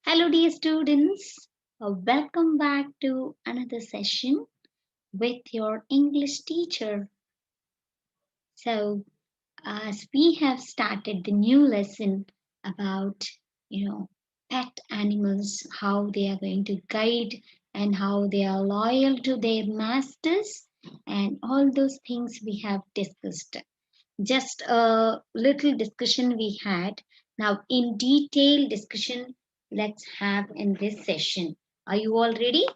Hello, dear students. Welcome back to another session with your English teacher. So, as we have started the new lesson about, pet animals, how they are going to guide and how they are loyal to their masters, and all those things we have discussed. Just a little discussion we had. Now, in detail discussion, let's have in this session. Are you all ready?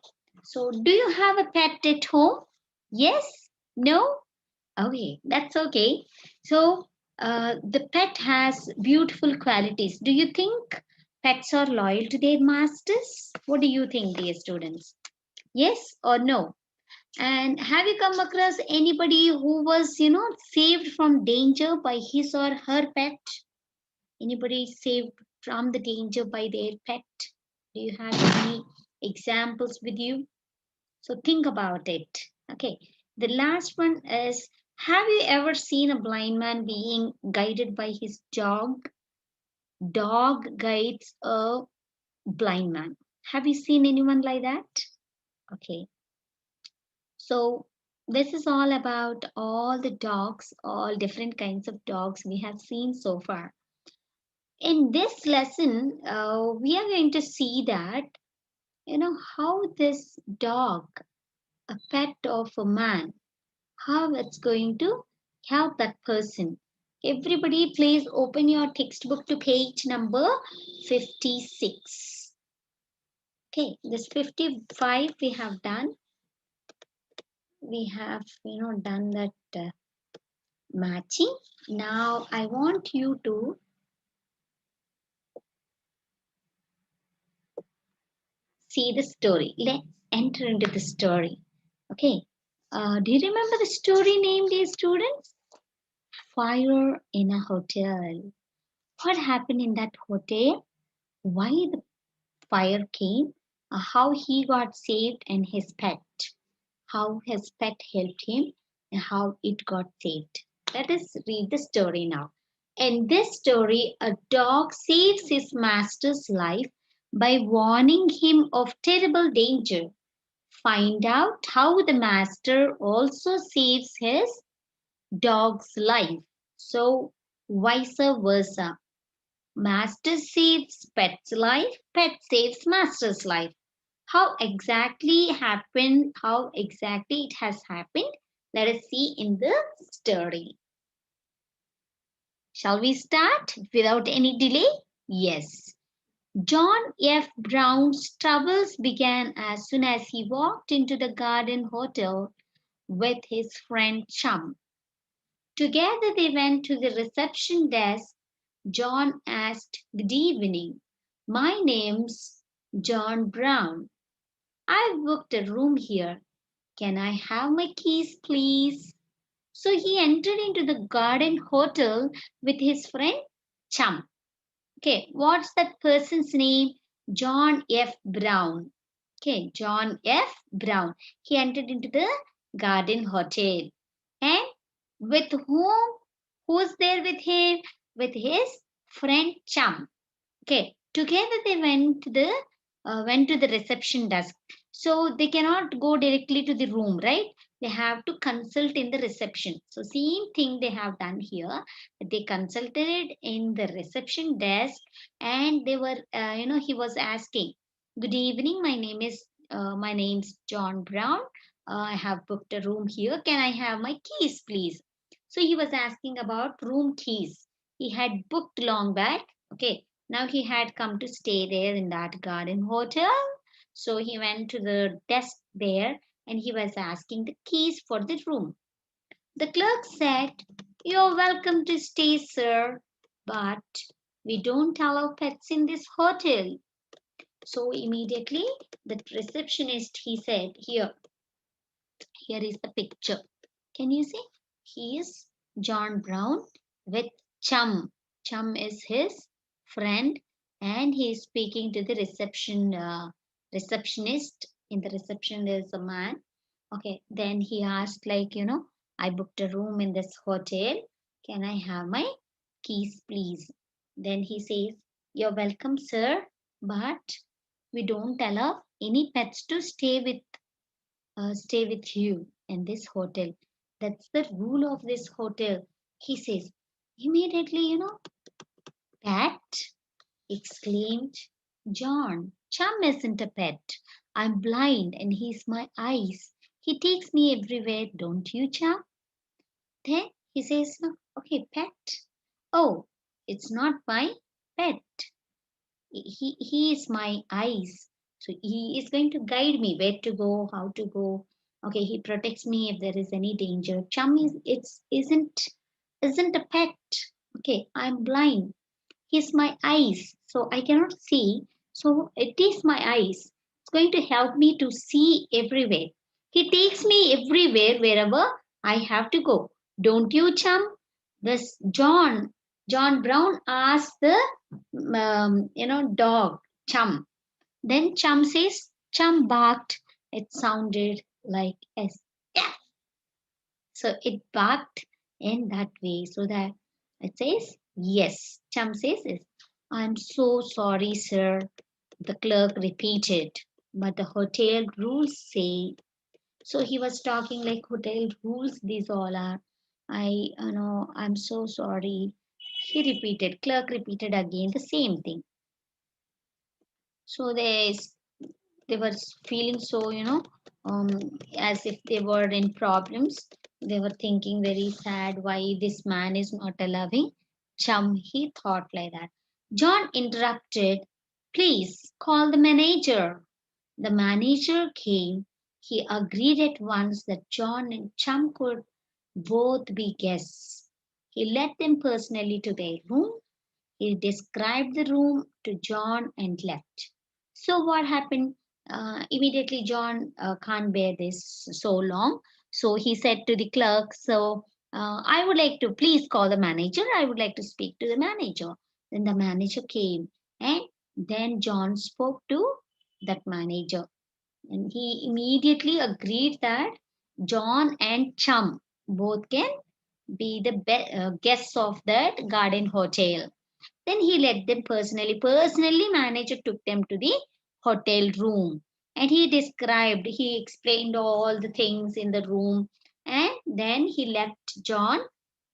So, do you have a pet at home? Yes? No? Okay, that's okay. So, the pet has beautiful qualities. Do you think pets are loyal to their masters? What do you think, dear students? Yes or no? And have you come across anybody who was, saved from danger by his or her pet? Anybody saved from the danger by their pet? Do you have any examples with you? So think about it. Okay. The last one is, have you ever seen a blind man being guided by his dog? Dog guides a blind man. Have you seen anyone like that? Okay. So this is all about all the dogs, all different kinds of dogs we have seen so far. In this lesson, we are going to see that, how this dog, a pet of a man, how it's going to help that person. Everybody, please open your textbook to page number 56. Okay, this 55 we have done. We have, done that. Matching. Now I want you to see the story. Let's enter into the story. Okay. Do you remember the story name, dear students? Fire in a hotel. What happened in that hotel? Why the fire came? How he got saved and his pet. How his pet helped him and how it got saved. Let us read the story now. In this story, a dog saves his master's life by warning him of terrible danger. Find out how the master also saves his dog's life. So, vice versa. Master saves pet's life, pet saves master's life. How exactly it has happened, let us see in the story. Shall we start without any delay? Yes. John F. Brown's troubles began as soon as he walked into the Garden Hotel with his friend Chum. Together they went to the reception desk. John asked, "Good evening. My name's John Brown. I've booked a room here. Can I have my keys, please?" So he entered into the Garden Hotel with his friend Chum. Okay, what's that person's name? John F. Brown. Okay, John F. Brown. He entered into the Garden Hotel. And with whom? Who's there with him? With his friend Chum. Okay, together they went to the reception desk. So they cannot go directly to the room, right? They have to consult in the reception. So same thing they have done here. They consulted in the reception desk, and they were, he was asking, "Good evening. My name's John Brown. I have booked a room here. Can I have my keys, please?" So he was asking about room keys. He had booked long back. Okay, now he had come to stay there in that garden hotel. So he went to the desk there and he was asking the keys for the room. The clerk said, "You're welcome to stay, sir, but we don't allow pets in this hotel." So immediately the receptionist he said, here is the picture. Can you see? He is John Brown with Chum. Chum is his friend, and he is speaking to the receptionist. In the reception, there is a man. Okay, then he asked, like, "I booked a room in this hotel. Can I have my keys, please?" Then he says, "You're welcome, sir, but we don't allow any pets to stay with you in this hotel. That's the rule of this hotel. He says, immediately, pet, exclaimed John. Chum isn't a pet. I'm blind and he's my eyes. He takes me everywhere, don't you, Chum? Then he says, no, okay, pet. Oh, it's not my pet. He is my eyes. So he is going to guide me where to go, how to go. Okay, he protects me if there is any danger. Chum isn't a pet. Okay, I'm blind. He's my eyes, so I cannot see. So it is my eyes. It's going to help me to see everywhere. He takes me everywhere wherever I have to go. Don't you, Chum? This John Brown asked the dog Chum. Then Chum says Chum barked. It sounded like S. Yeah. So it barked in that way so that it says yes. Chum says yes. I'm so sorry, sir. The clerk repeated. But the hotel rules say. So he was talking like hotel rules. These all are. I'm so sorry. He repeated. Clerk repeated again the same thing. So they were feeling so um, as if they were in problems. They were thinking very sad why this man is not a loving Chum. He thought like that. John interrupted. Please call the manager. The manager came. He agreed at once that John and Chum could both be guests. He led them personally to their room. He described the room to John and left. So, what happened? Immediately, John can't bear this so long. So, he said to the clerk, so, I would like to please call the manager. I would like to speak to the manager. Then the manager came, and then John spoke to that manager. And he immediately agreed that John and Chum both can be the guests of that garden hotel. Then he led them personally. Personally, manager took them to the hotel room and he explained all the things in the room. And then he left John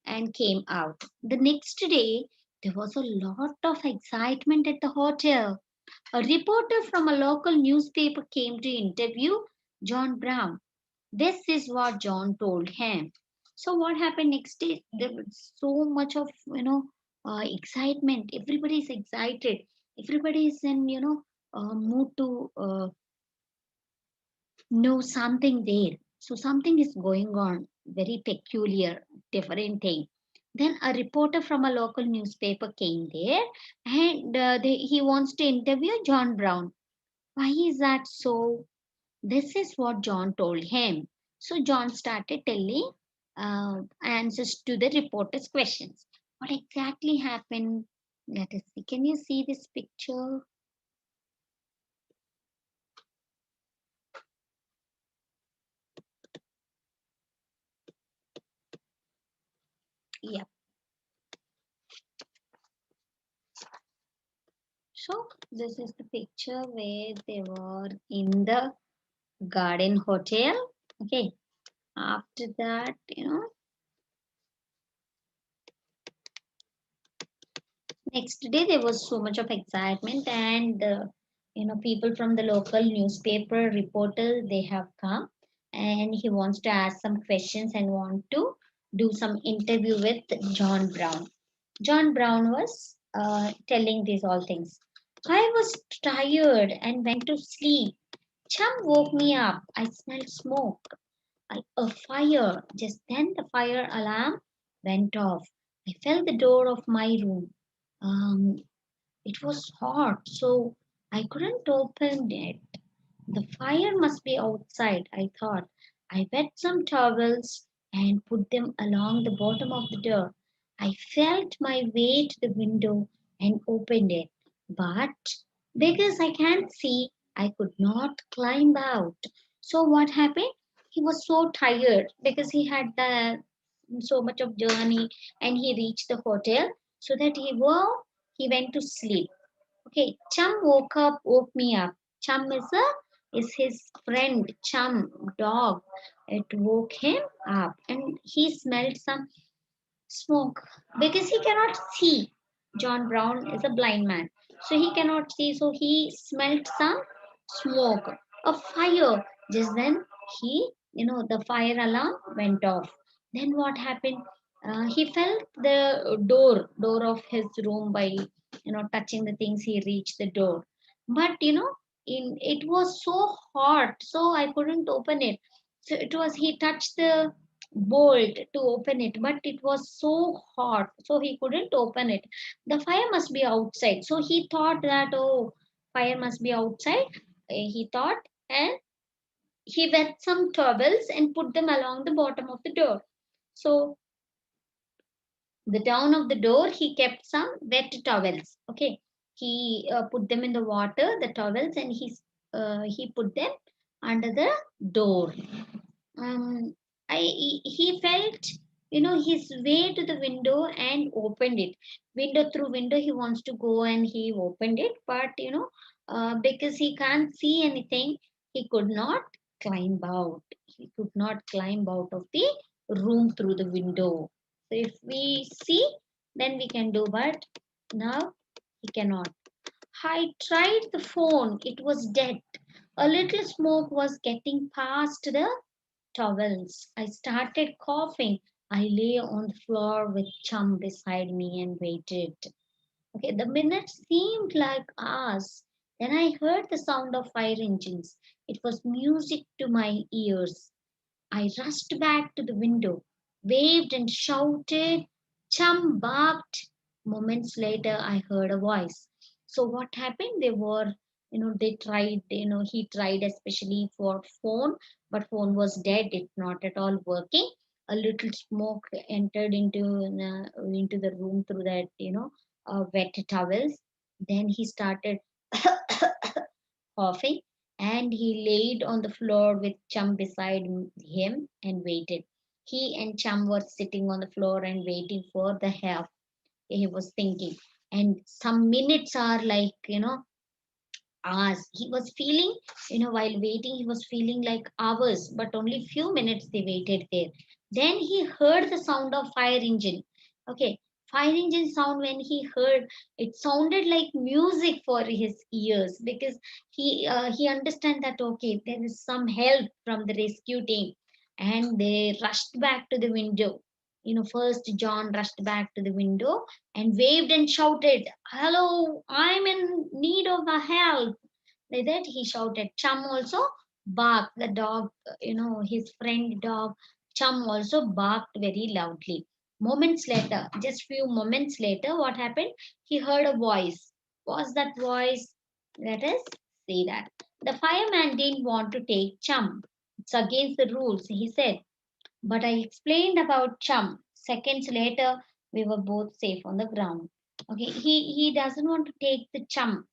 and came out. The next day, there was a lot of excitement at the hotel. A reporter from a local newspaper came to interview John Brown. This is what John told him. So what happened next day? There was so much of excitement. Everybody is excited. Everybody is in mood to know something there. So something is going on. Very peculiar, different thing. Then a reporter from a local newspaper came there, and he wants to interview John Brown. Why is that so? This is what John told him. So John started telling answers to the reporter's questions. What exactly happened? Let us see. Can you see this picture? Yep. So this is the picture where they were in the garden hotel. Okay. After that, next day there was so much of excitement, and people from the local newspaper reporters they have come, and he wants to ask some questions and want to do some interview with John Brown. John Brown was telling these all things. I was tired and went to sleep. Chum woke me up. I smelled smoke. A fire. Just then the fire alarm went off. I felt the door of my room. Um, it was hot, so I couldn't open it. The fire must be outside, I thought. I wet some towels and put them along the bottom of the door. I felt my way to the window and opened it. But because I can't see, I could not climb out. So what happened? He was so tired because he had so much of journey and he reached the hotel so that he went to sleep. Okay, Chum woke me up. Chum is his friend, Chum, dog. It woke him up and he smelled some smoke because he cannot see. John Brown is a blind man, so he cannot see. So he smelt some smoke, a fire. Just then, the fire alarm went off. Then what happened? He felt the door of his room by touching the things. He reached the door, but in it was so hot, so I couldn't open it. So it was he touched the bolt to open it, but it was so hot, so he couldn't open it. The fire must be outside. So he thought that, oh, fire must be outside. He thought, and he wet some towels and put them along the bottom of the door. So the down of the door, he kept some wet towels. Okay, he put them in the water, the towels, and he put them under the door. um, he felt his way to the window and opened it. Window through window he wants to go and he opened it, but because he can't see anything, he could not climb out. He could not climb out of the room through the window. So if we see, then we can do, but now he cannot. I tried the phone, it was dead. A little smoke was getting past the towels. I started coughing. I lay on the floor with Chum beside me and waited. Okay, the minutes seemed like hours. Then I heard the sound of fire engines. It was music to my ears. I rushed back to the window, waved and shouted. Chum barked. Moments later, I heard a voice. So what happened? They tried, he tried especially for phone, but phone was dead. It not at all working. A little smoke entered into the room through that, wet towels. Then he started coughing, and he laid on the floor with Chum beside him and waited. He and Chum were sitting on the floor and waiting for the help. He was thinking, and some minutes are like hours. He was feeling, while waiting, he was feeling like hours, but only few minutes they waited there. Then he heard the sound of fire engine. Okay, fire engine sound. When he heard, it sounded like music for his ears, because he understand that, okay, there is some help from the rescue team, and they rushed back to the window. First John rushed back to the window and waved and shouted, "Hello, I'm in need of a help." Like that, he shouted. Chum also barked. The dog, his friend dog, Chum also barked very loudly. Moments later, just few moments later, what happened? He heard a voice. Was that voice? Let us see that. The fireman didn't want to take Chum. It's against the rules, he said. But I explained about Chum. Seconds later, we were both safe on the ground. Okay, he doesn't want to take the Chum.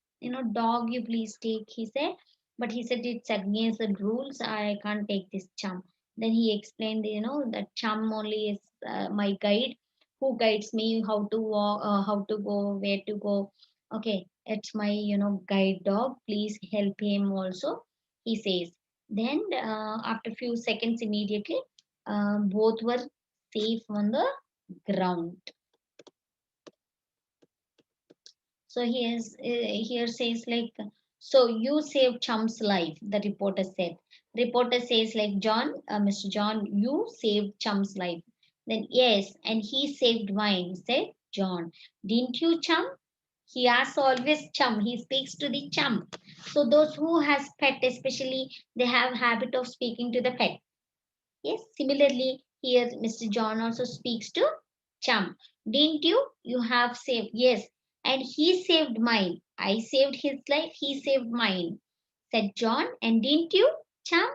Dog, you please take, he said. But he said it's against the rules. I can't take this Chum. Then he explained, that Chum only is my guide, who guides me how to walk, how to go, where to go. Okay, it's my guide dog. Please help him also. He says. Then after few seconds, immediately both were safe on the ground. So here says like, so you saved Chum's life, the reporter said. Reporter says like, John, Mr. John, you saved Chum's life. Then yes, and he saved mine, said John. Didn't you, Chum? He asks always Chum. He speaks to the Chum. So those who has pet, especially, they have habit of speaking to the pet. Yes, similarly, here Mr. John also speaks to Chum. Didn't you? You have saved. Yes, and he saved mine. I saved his life, he saved mine, said John. And didn't you, Chum?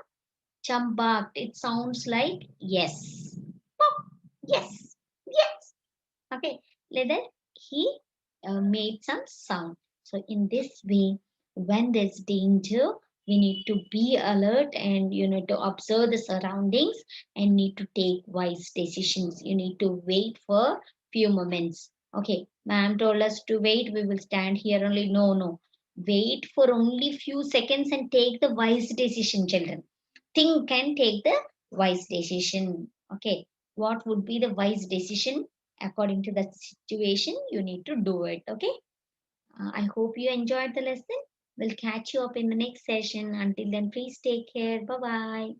Chum barked. It sounds like yes. Oh, yes, yes. Okay, later he made some sound. So in this way, when there's danger, we need to be alert, and you need to observe the surroundings and need to take wise decisions. You need to wait for few moments. Okay, ma'am told us to wait. We will stand here only. No, no. Wait for only few seconds and take the wise decision, children. Think and take the wise decision. Okay, what would be the wise decision according to the situation? You need to do it. Okay. I hope you enjoyed the lesson. We'll catch you up in the next session. Until then, please take care. Bye bye.